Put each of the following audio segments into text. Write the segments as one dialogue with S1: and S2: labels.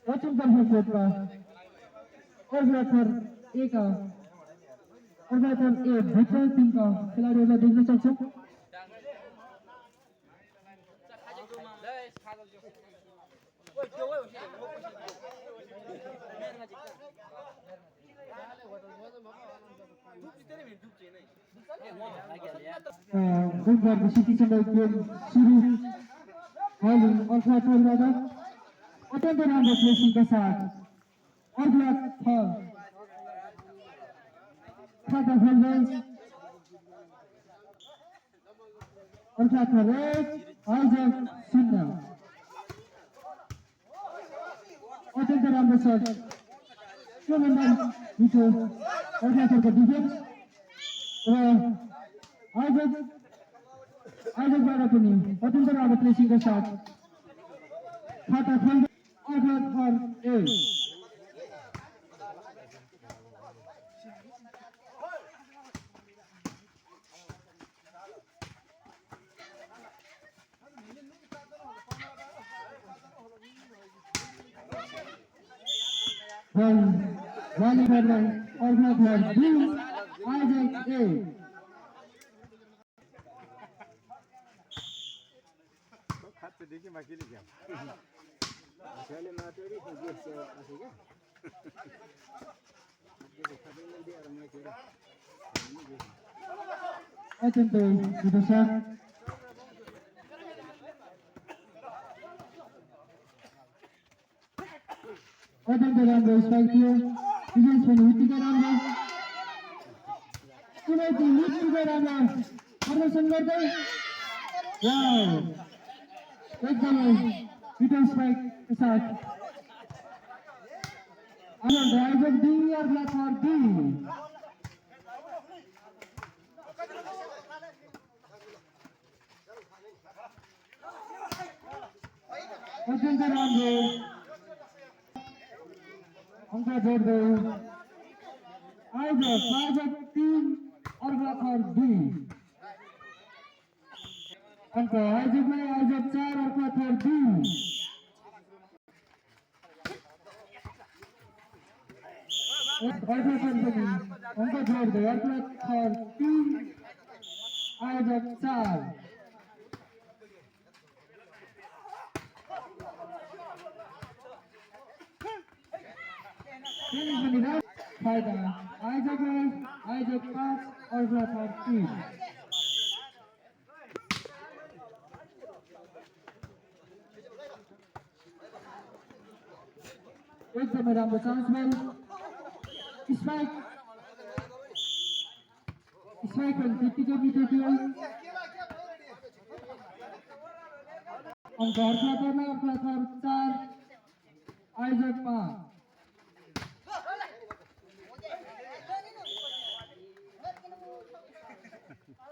S1: वचनतर्फ कोर्टमा अर्घाथर एक अर्घाथर एक भित्र टिमका खेलाडीहरूलाई देख्न सक्छौँ। गुम्बाको सिटीसँग गेम सुरु भयो। अर्घाथरबाट अत्यन्त राम्रो प्लेसिङका साथ अर्घाथर खाता खोल्दै अर्घाथर 1 आयोजक 0। अत्यन्त राम्रो छ त्योभन्दा मिठो अर्घाथरको डिफेन्स र आयोजकबाट पनि अत्यन्त राम्रो प्लेसिङका साथ खाता खोल्दै अर्घाथर 1। वालीबाललाई अर्घाथर 2 आयोजक 1।
S2: देखिए माकिले क्या पहले मातोरी को गेट से आसे क्या ये खबर नहीं दिया रंग के
S1: अत्यन्त मिठो छ अत्यन्त राम्रो स्ट्राइक थियो। डिफेन्स पनि उत्तिकै राम्रो चुनौती उत्तिकै राम्रो प्रदर्शन गर्दै एकदमै मिठो स्ट्राइकका साथ आयोजक 2 अर्घाथर 2। अत्यन्त राम्रो अङ्क जोड्दै आयोजक 3 अर्घाथर 2। अङ्क आयोजकलाई आयोजक 4 अर्घाथर 2। अर्घाथर पनि अङ्क जोड्दै अर्घाथर 3 आयोजक 4। फाइदा आयोजकलाई आयोजक 5 अर्घाथर 3। एकदमै राम्रो चान्स भयो। स्ट्राइक पनि त्यत्तिकै मिठो थियो। अङ्क अर्घाथरलाई अर्घाथर 4 आयोजक 5।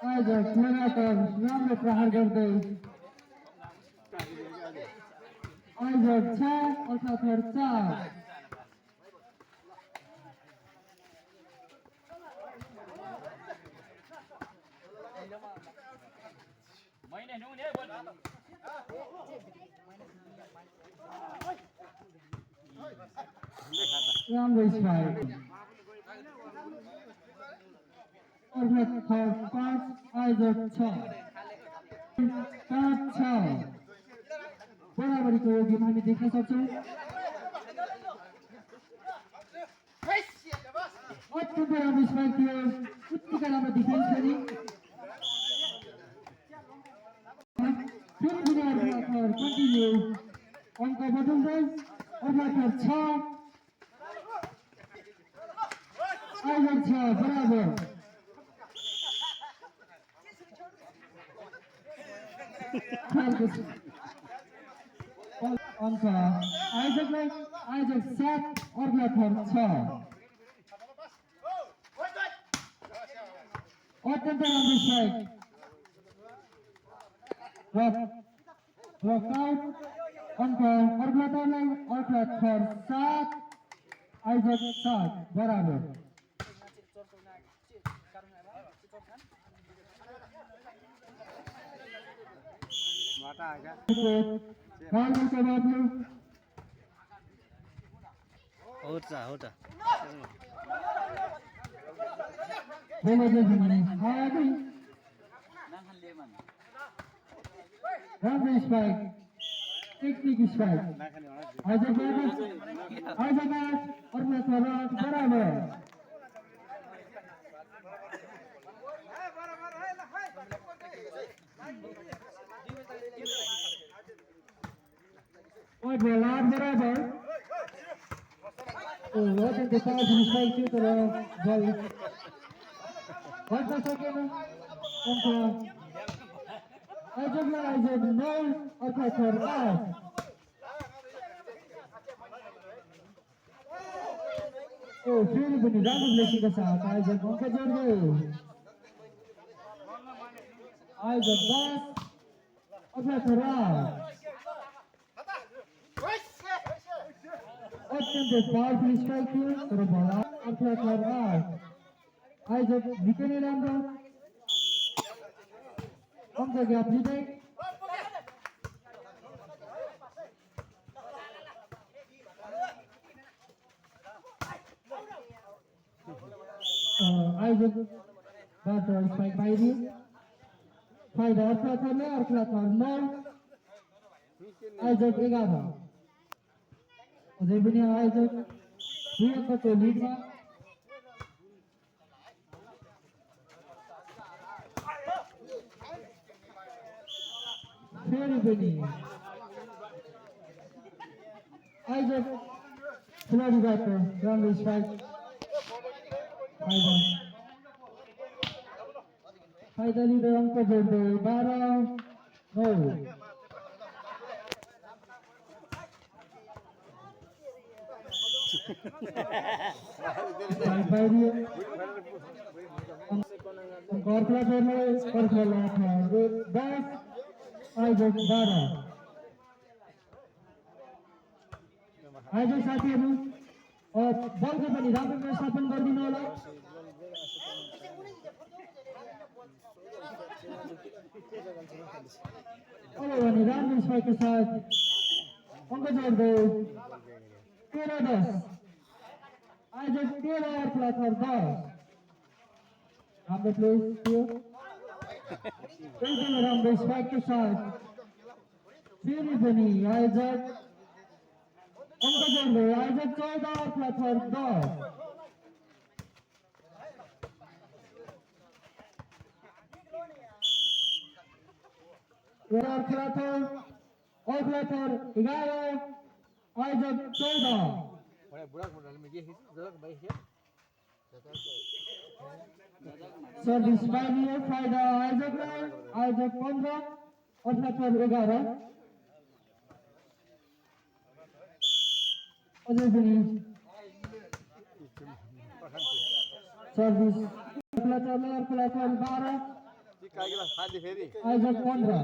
S1: आयोजक लगातार राम्रो प्रहार गर्दै आयोजक 6 अर्घाथर 4। राम्रो स्ट्राइक अर्घाथर 5 आयोजक 6 5-6 बराबरीको यो गेम हामी देख्न सक्छौँ। अत्यन्तै राम्रो स्ट्राइक थियो उत्तिकै राम्रो डिफेन्स पनि फेरि अर्घाथर कन्टिन्यू अङ्क बदल्दै अर्घाथर 6 आयोजक 6 बराबर। अङ्क आयोजकलाई आयोजक 7 अर्घाथर 6। अत्यन्तै राम्रो स्ट्राइक रकआउट अङ्क अर्घाथरलाई अर्घाथर 7 आयोजक 7 बराबर।
S2: माटा आएगा
S1: फाउल का जवाब लो
S3: हो त
S1: Bola Jabini, Hadi, Rambo strike, technique strike. Isaac Davis, Orla Salat, barabar. White ball, barabar. Oh, what is the pass in strike to the ball? 1 second. Isaac, no, Orla Salat. Oh, फेरि पनि राम्रो ब्लेसिङका साथ आयोजक अङ्क जोड्दै आयोजक 10 अर्थात् राज अत्यन्तै powerful strike थियो तर बल अर्थात् राज आयोजक निकै नै राम्रो अङ्क ग्याप लिँदै आयोजक बाट स्ट्राइक बाहिरियो फाइदा अर्थात् अर्को 9 आयोजक 11 अझै पनि आयोजक 2 अङ्कको लिडमा फेरि पनि आयोजक खेलाडीबाट राम्रो स्ट्राइक फाइदा लिँदै अङ्क जोड्दै 12-9 बाहिरियो घरखोला जोड्ने घरखोला 10 आयोजक 12 आयोजक साथीहरू बलको पनि राम्रो व्यवस्थापन गरिदिनु होला अब भने राम्रो स्ट्राइकको साथ अङ्क जोड्दै 13-10 आयोजक 13 अर्थात् 10 राम्रो प्लेस थियो एकदमै राम्रो स्ट्राइकको साथ फेरि पनि आयोजक अङ्क जोड्दै आयोजक 14 अर्थात् 10 Orklator 11 आयोजक 14 सर्भिस बाहिरियो फाइदा आयोजक 15 अर्थात् 11 अझै पनि सर्भिस अर्को 12 आयोजक 15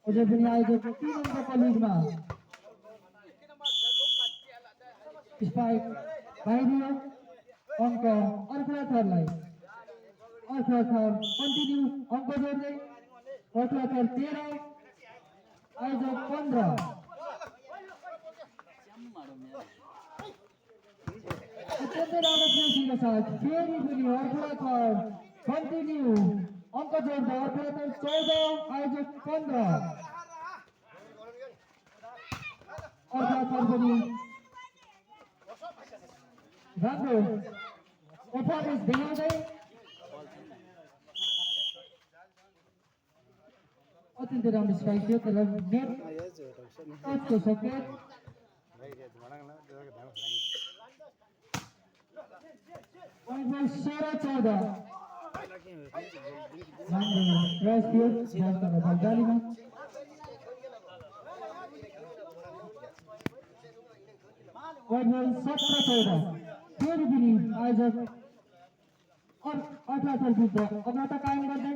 S1: अझै पनि आयोजक 3 अङ्कको लिडमा स्पाइक बाहिरियो अङ्क अर्कोलाई कन्टिन्यू अङ्क जोड्दै अर्को 13 आयोजक 15 अत्यन्तै राम्रो प्लेसिङका साथ फेरि पनि अर्को कन्टिन्यू अङ्क जोड्दै अर्को 14 आयोजक 15 अर्को पनि राम्रो पर्फर्मेन्स देखाउँदै अत्यन्तै राम्रो स्ट्राइक थियो तर नेट टचको सकेट राम्रो 16-14 राम्रो प्रयास थियो बल जालीमा बल 17-14 फेरि पनि आयोजक 18 विरुद्ध अग्रता कायम गर्दै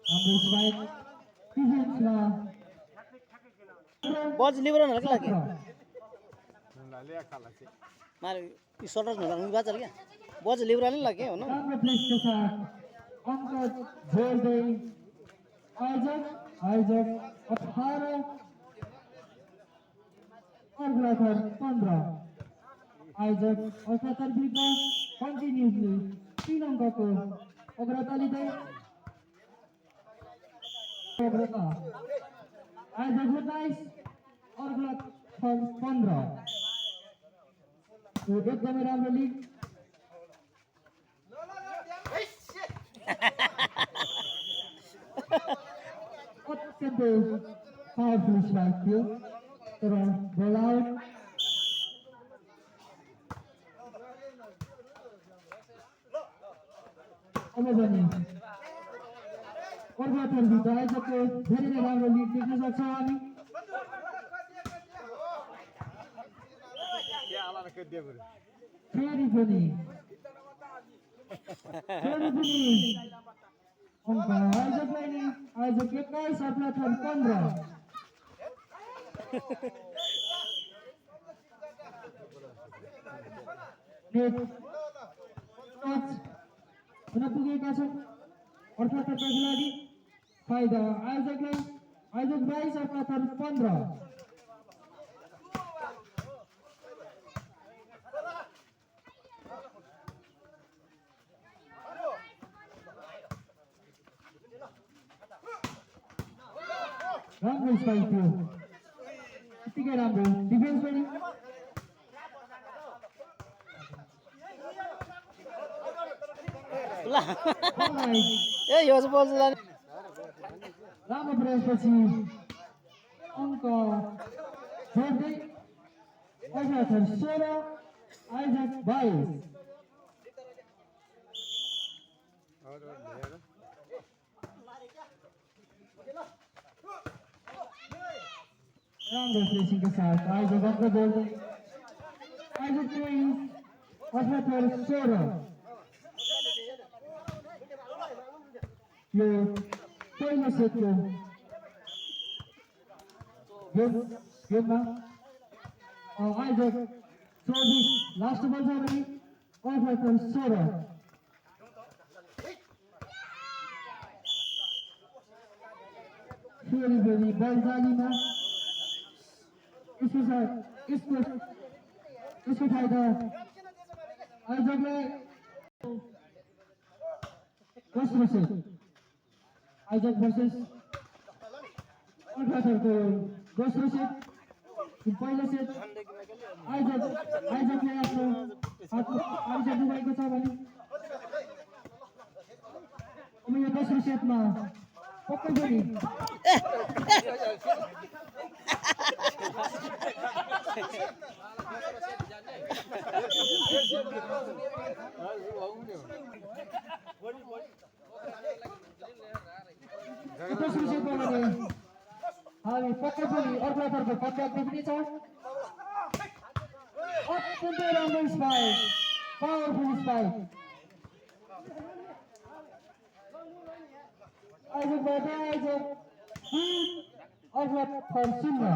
S1: हाम्रो स्ट्राइक डिफेन्समा
S3: बज लिबरन हल्का लाग्यो मारे यो सर्टस नलाग्नु बाजार क्या बज लिबरन लाग्यो हो न
S1: राम्रो प्लेसको साथ अङ्क जोड्दै आयोजक 18 अर्घलाथर 15 आयोजक अर्थात् विरुद्ध कन्टिन्युसली 3 अङ्कको अग्रता लिँदै अग्रता आयोजक 27 अर्घलाथर 15 यो एकदमै राम्रो लिग अत्यन्तै पावरफुल स्ट्राइक थियो तर बल आउट अब भने अर्घलाथरभित्र आयोजकको धेरै नै राम्रो लिड देख्न सक्छौँ हामी फेरि पनि अङ्क आयोजकलाई नै आयोजक 21 अर्घलाथर 15 नेट टच हुन पुगेका छन् अर्घलाथरका खेलाडी फाइदा आयोजकलाई आयोजक 22 अर्घलाथर 15 राम्रो स्ट्राइक थियो यतिकै राम्रो डिफेन्स पनि
S3: ए यो चाहिँ बल्छ जाने
S1: राम्रो प्रयासपछि अङ्क जोड्दै अर्घलाथर 16 आयोजक 22 राम्रो प्लेसिङ के साथ आयोजक अङ्क जोड्दै आयोजक 23 अर्घलाथर 16 यो पहिलो सेटको गेममा आयोजक 24 लास्ट बल छ भने अर्घलाथर 16 फेरि फेरि बल जालीमा यसको फाइदा आयोजकलाई दोस्रो सेट आयोजक भर्सेस अर्घलाथरको दोस्रो सेट पहिलो सेट आयोजकले आफ्नो आयोजक डुबाएको छ भने अब यो दोस्रो सेटमा पक्कै पनि दोस्रो सेटमा भने हामी पक्कै पनि अर्घलाथरको कमब्याक देख्नेछौँ अत्यन्तै राम्रो स्पाइक पावरफुल स्पाइक आयोजकबाट आयोजक 2 अर्घलाथर 0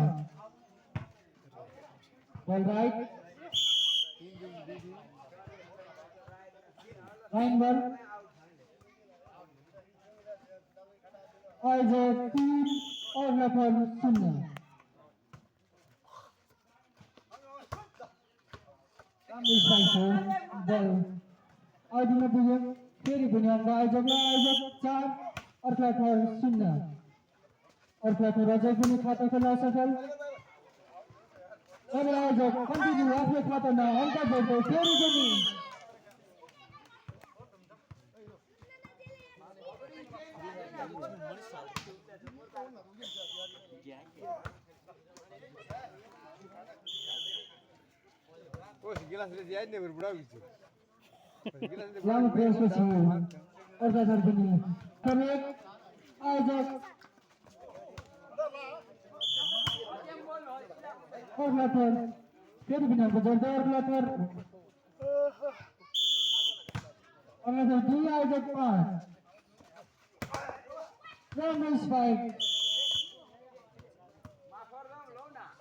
S1: बल राइट लाइन बल आयोजक 3 अर्घलाथर 0 राम्रो स्पाइक हो बल अघि पुग्यो फेरि पनि अङ्क आयोजकलाई आयोजक 4 अर्घलाथर 0 अर्घलाथर अझै पनि खाता खोल्न असफल अब आयोजक कन्टिन्यू आफ्नो खातामा अङ्क जोड्दै फेरि पनि लामो प्रयासपछि अर्घलाथर पनि करेक्ट आयोजक अर्घलाथर फेरि पनि अङ्क जोड्दै अर्घलाथर 2 आयोजक 5 राम्रो स्पाइक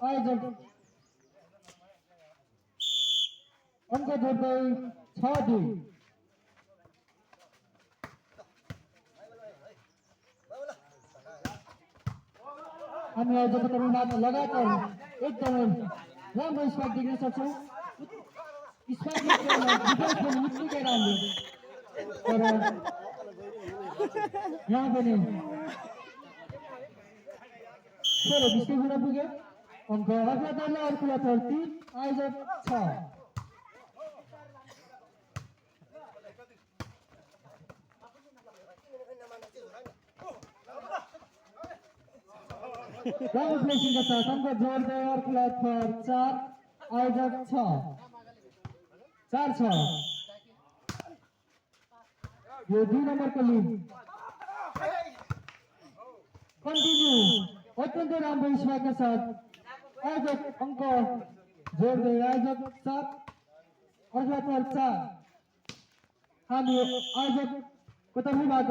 S1: आयोजक अङ्क जोड्दै 6-2 हामी आयोजकको तर्फबाट लगातार एकदमै राम्रो स्पाइक देख्न सक्छौँ स्पाइक डिफेन्स पनि उत्तिकै राम्रो तर यहाँ पनि 16-20 गुणा पुग्यो अङ्क अर्को दलले अर्को 3 आयोजक 6 राम्रो प्लेसिङका साथ अङ्क जोड्दै अर्को 4 आयोजक 6 4-6 यो 2 नम्बरको लिड कन्टिन्यू अत्यन्तै राम्रो स्पाइकका साथ आयोजक अङ्क जोड्दै आयोजक 7 अर्को 4 हामी आयोजकको तर्फबाट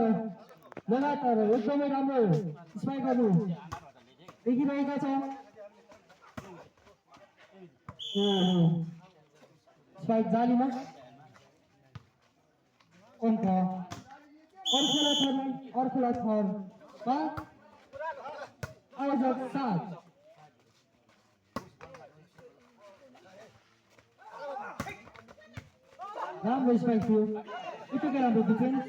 S1: लगातार एकदमै राम्रो स्पाइकहरू देखिरहेका छौँ स्पाइक जालीमा अङ्क अर्को थरमा आयोजक 7 राम्रो स्पाइक थियो यतिकै राम्रो डिफेन्स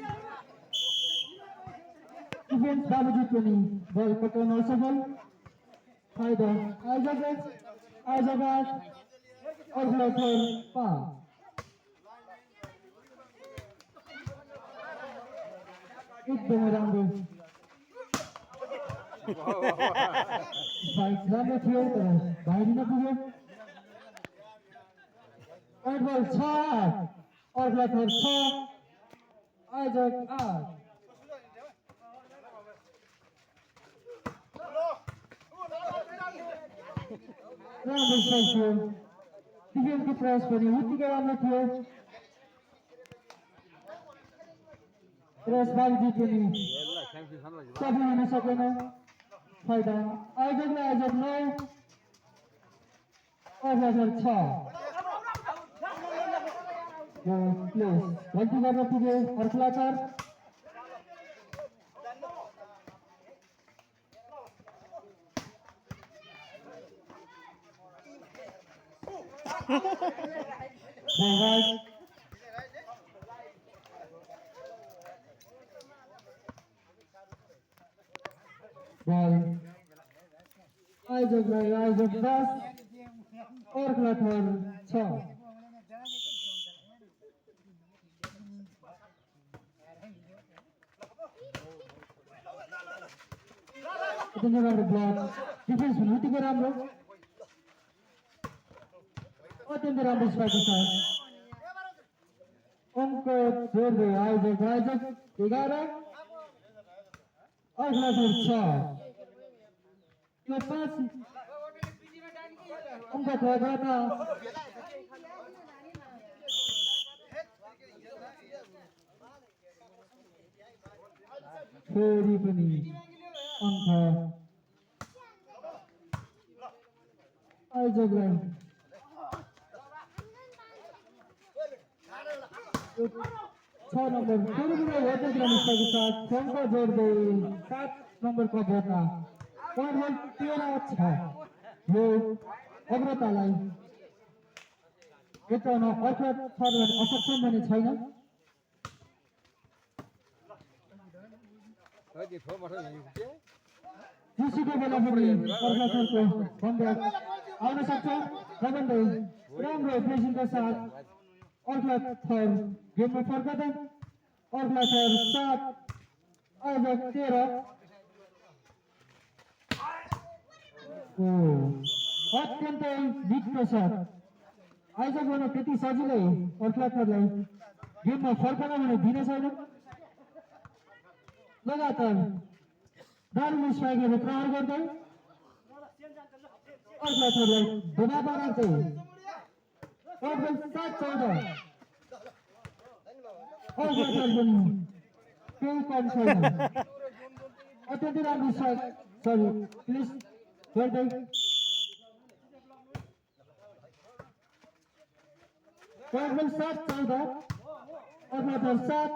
S1: बावजुद पनि बल पठाउन असफल फाइदा आयोजक 8 अर्को 5 एकदमै राम्रो स्पाइक राम्रो थियो तर बाहिरिन पुग्यो बल 6 अर्को 6 आयोजक 8 राम्रो स्पाइक थियो डिफेन्सको प्रयास पनि उत्तिकै राम्रो थियो प्रयास बावजुद पनि सफल हुन सकेन फाइदा आयोजकले आयोजक 9 अर्को 6 यो प्लेस गल्ती गर्न पुग्यो अर्को 4 बल आयोजक 10 अर्को 6 अत्यन्तै राम्रो ब्लक डिफेन्स पनि उत्तिकै राम्रो अत्यन्तै राम्रो स्पाइकको साथ अङ्क जोड्दै आयोजक 11 अर्को 6 यो 5 अङ्क गर्दा फेरि पनि अङ्क आयोजकलाई 6 नम्बर फेरि पनि वर्तमान स्पाइकको साथ अङ्क जोड्दै 7 नम्बरको भोटा पॉइन्ट 13 यो अग्रतालाई यताउन अर्को थर्ड असक्षम भने छैन जुसुको बेला पनि अर्को थरको कमब्याक आउन सक्छ रमनले राम्रो प्रेसिङका साथ अर्को थर गेममा फर्कँदा अर्को थर 7 आयोजक 13 अत्यन्तै मिठो छ आयोजक गर्न त्यति सजिलै अर्कालाई गेममा फर्कन भने दिन छैन लगातार दारुण स्ट्राइकहरू प्रहार गर्दै अर्कालाई दबाव बनाउँदै 7-14 अर्कालाई पनि केही कम छैन अत्यन्तै राम्रो स्ट्राइक सरी प्लिज गर्दै पॉइन्ट 7-14 अर्को 7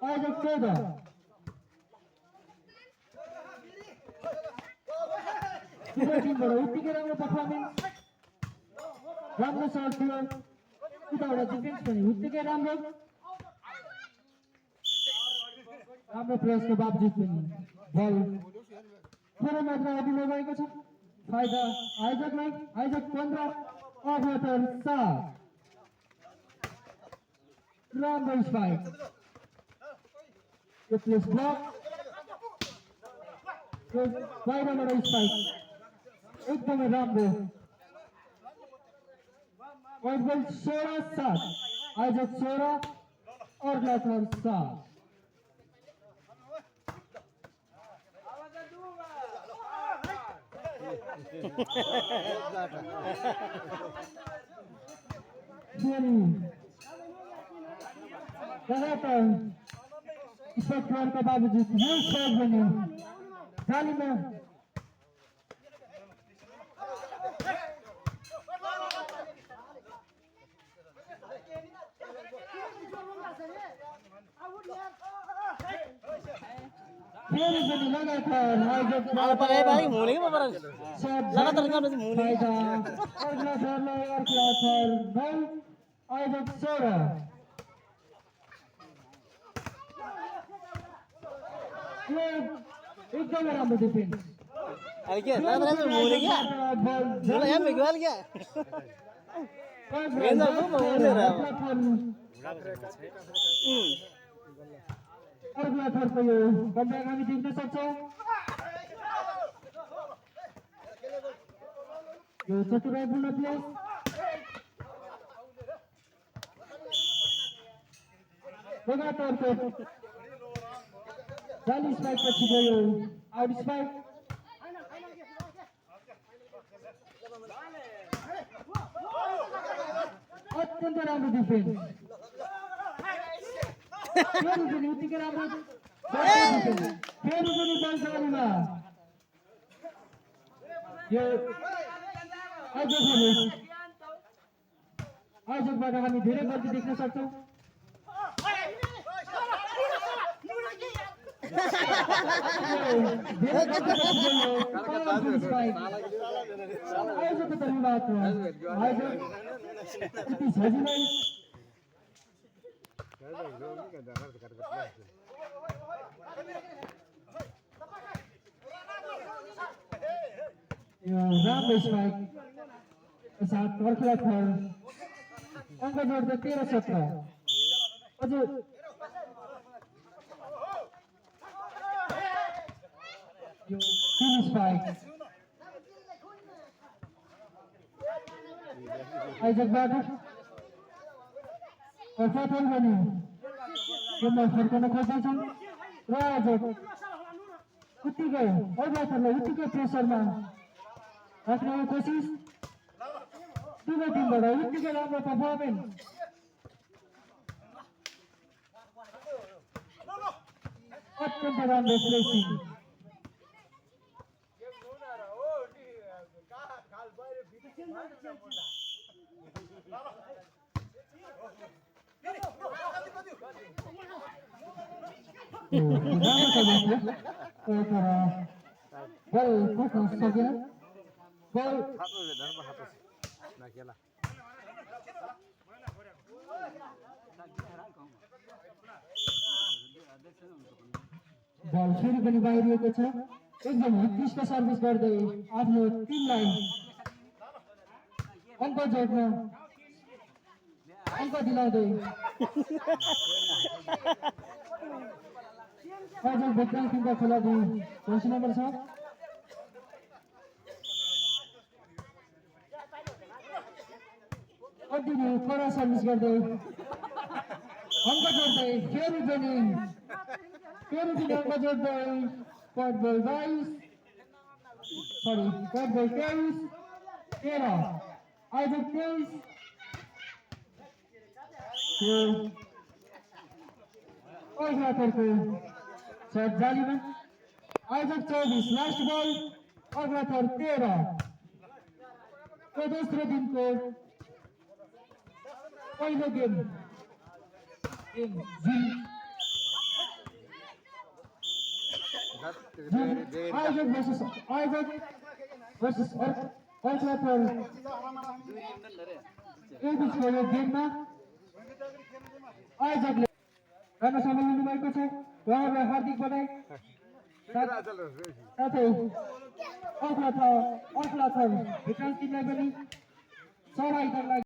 S1: आयोजक 14 टीमबाट उत्तिकै राम्रो पर्फर्मेन्स राम्रो सर्ट थियो उताबाट डिफेन्स पनि उत्तिकै राम्रो राम्रो प्रयासको बावजुद पनि बल थोरै मात्रा अघि लगाएको छ फाइदा आयोजकलाई आयोजक 15 अठहत्तर 7 राम्रो स्पाइक यो प्लेस ब्लक बाहिरबाट स्पाइक एकदमै राम्रो पोइन्ट बल 16-7 आयोजक 16 अर्घाथर 7 लगातार स्पेक्ट्रमका बावजुद यो सर्भ बन्यो जालीमा फेरि पनि लगातार आयोजक
S3: पाए पाए मुले के बाबा लगातार काम चाहिँ मुले
S1: फाइदा अर्घाथरलाई अर्घाथर 9 आयोजक 16 यो एकदमै राम्रो डिफेन्स
S3: अरे क्या लगातार मुले क्या मुले यहाँ मेघवाल क्या गेंदा को मुले रहा
S1: अर्घाथरको यो कमब्याक हामी देख्न सक्छौँ यो चतुराईपूर्ण प्लेस लगातारको जाली स्पाइक पछि गयो आउट स्पाइक अत्यन्त राम्रो डिफेन्स फेरि पनि उत्तिकै राम्रो फेरि पनि बलसरीमा यो आयोजकबाट हामी धेरै गल्ती देख्न सक्छौँ आयोजकको तर्फबाट आयोजक यति सजिलै यो राम्रो स्पाइक साथ अर्घाथर अङ्क जोड्दा 13-17 अझ यो तीन स्पाइक आयोजकबाट अर्घाथर पनि गेममा फर्कन खोज्दैछन् र आयोजक उत्तिकै अर्घाथरलाई उत्तिकै प्रेसरमा राख्ने कोसिस दुवै टिमबाट उत्तिकै राम्रो पर्फर्मेन्स अत्यन्त राम्रो प्रेसिङ बल पक्न सकेन बल बल फेरि पनि बाहिरिएको छ एकदम उत्कृष्ट सर्भिस गर्दै आफ्नो टिमलाई अङ्क जोड्न अङ्क दिलाउँदै आयोजक बेत्राङ टिमका खेलाडी 10 नम्बर छ कन्टिन्यू कडा सर्भिस गर्दै अङ्क जोड्दै फेरि पनि अङ्क जोड्दै पट बल 22 सरी पट बल 23 13 आयोजक 23 यो अर्घाथरको सर्ट जालीमा आयोजक 24 लास्ट बल अर्घाथर 13 यो दोस्रो दिनको पहिलो गेम आयोजक अर्कलाथर एक बिचको यो गेममा आयोजकले गर्न सम्हाल्नु भएको छ। उहाँहरूलाई हार्दिक बधाई साथै अर्कलाथर विकास टिमलाई पनि सहभागिताको लागि